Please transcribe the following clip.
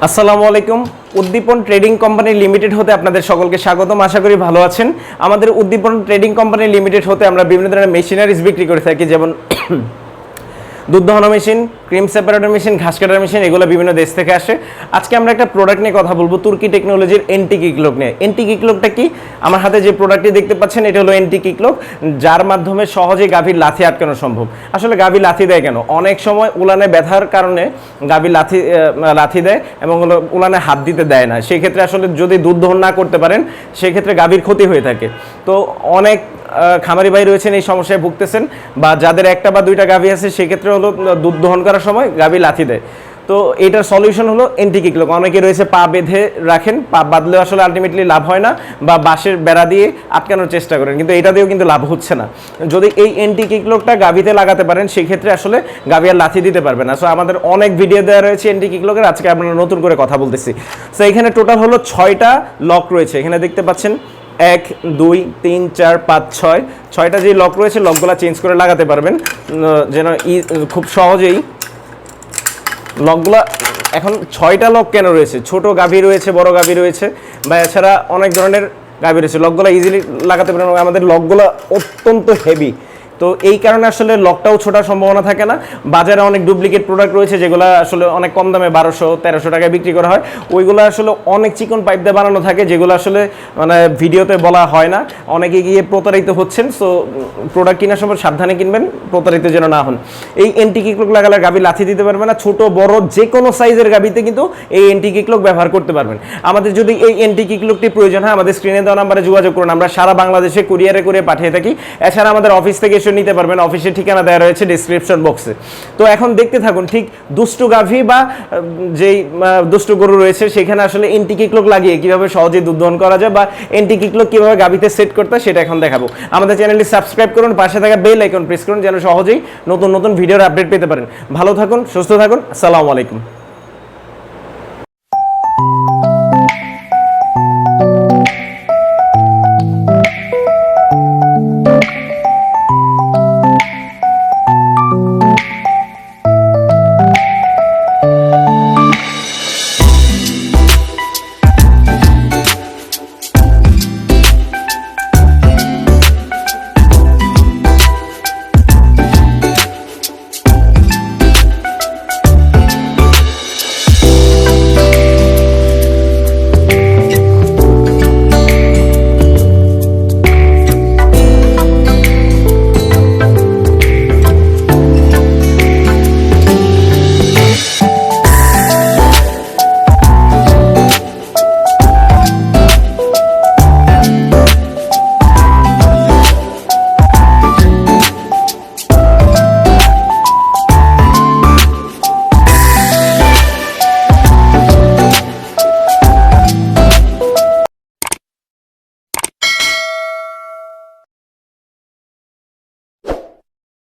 আসসালামু আলাইকুম। উদ্দীপন trading company limited হতে আপনাদের সকলকে স্বাগতম। আশা করি ভালো আছেন। আমাদের উদ্দীপন ট্রেডিং কোম্পানি লিমিটেড হতে আমরা বিভিন্ন ধরনের মেশিনারিজ বিক্রি করে থাকি, যেমন দুধ দহন মেশিন, ক্রিম সেপারেটর মেশিন, ঘাস কাটার মেশিন, এগুলো বিভিন্ন দেশ থেকে আসে। আজকে আমরা একটা প্রোডাক্ট নিয়ে কথা বলবো, তুর্কি টেকনোলজির এনটি কিকলক নিয়ে। এনটি কিকলকটা কি? আমার হাতে যে প্রোডাক্টটি দেখতে পাচ্ছেন এটা হলো এনটি কিকলক, যার মাধ্যমে সহজেই গাভীর লাথি আটকানো সম্ভব। আসলে গাভী লাথি দেয় কেন? অনেক সময় উলানে ব্যথার কারণে গাভী লাথি দেয় এবং উলানে হাত দিতে দেয় না। সেই ক্ষেত্রে আসলে যদি দুধ দহন না করতে পারেন সেক্ষেত্রে গাভীর ক্ষতি হয়ে থাকে। তো অনেক খামারি ভাই রয়েছেন এই সমস্যায় ভুগতেছেন, বা যাদের একটা বা দুইটা গাভী আছে সেক্ষেত্রে হলো দুধ দহন করার সময় গাভী লাথি দেয়। তো এটার সলিউশন হলো এনটি কিকলক। অনেকে রয়েছে পা বেঁধে রাখেন, পা বাঁধলেও আসলে আলটিমেটলি লাভ হয় না, বা বাঁশের বেড়া দিয়ে আটকানোর চেষ্টা করেন, কিন্তু এটা দিয়েও কিন্তু লাভ হচ্ছে না। যদি এই এনটি কিকলকটা গাভীতে লাগাতে পারেন সেক্ষেত্রে আসলে গাভী আর লাথি দিতে পারবে না। সো আমাদের অনেক ভিডিও দেওয়া রয়েছে এনটি কিকলকের, আজকে আমরা নতুন করে কথা বলতেছি। সো এখানে টোটাল হলো 6টা লক রয়েছে, এখানে দেখতে পাচ্ছেন 1 2 3 4 5 6 6টা যে লক রয়েছে, লকগুলো চেঞ্জ করে লাগাতে পারবেন যেন খুব সহজেই লকগুলা। এখন 6টা লক কেন রয়েছে? ছোট গাভী রয়েছে, বড় গাভী রয়েছে, বা এছাড়া অনেক ধরনের গাভী রয়েছে। লকগুলা ইজিলি লাগাতে পারেন। আমাদের লকগুলা অত্যন্ত হেভি, তো এই কারণে আসলে লকটাও ছোটার সম্ভাবনা থাকে না। বাজারে অনেক ডুপ্লিকেট প্রোডাক্ট রয়েছে যেগুলো আসলে অনেক কম দামে 1200-1300 টাকায় বিক্রি করা হয়। ওইগুলো আসলে অনেক চিকন পাইপ দিয়ে বানানো থাকে, যেগুলো আসলে মানে ভিডিওতে বলা হয় না। অনেকে গিয়ে প্রতারিত হচ্ছেন। সো প্রোডাক্ট কেনার সময় সাবধানে কিনবেন, প্রতারিত যেন না হন। এই এনটি কিকলক লাগালে গাভী লাথি দিতে পারবে না। ছোট বড় যে কোনো সাইজের গাভীতে কিন্তু এই এনটি কিকলক ব্যবহার করতে পারবেন। আমাদের যদি এই এনটি কিকলকটি প্রয়োজন হয় আমাদের স্ক্রিনে দেওয়া নাম্বারে যোগাযোগ করুন। আমরা সারা বাংলাদেশে কুরিয়ারে করে পাঠিয়ে থাকি। এছাড়া আমাদের অফিস থেকে নিতে পারবেন, অফিসের ঠিকানা দেওয়া রয়েছে ডেসক্রিপশন বক্সে। তো এখন দেখতে থাকুন, ঠিক দুষ্টু গাভী বা যেই দুষ্টু গরু রয়েছে সেখানে আসলে এনটি কিকলক লাগিয়ে কিভাবে সহজে দুধ দহন করা যায়, বা এনটি কিকলক কিভাবে গাভীতে সেট করতে হয় সেটা এখন দেখাবো। আমাদের চ্যানেলটি সাবস্ক্রাইব করুন, পাশে থাকা বেল আইকন প্রেস করুন যেন সহজেই নতুন নতুন ভিডিওর আপডেট পেতে পারেন। ভালো থাকুন, সুস্থ থাকুন। আসসালামু আলাইকুম।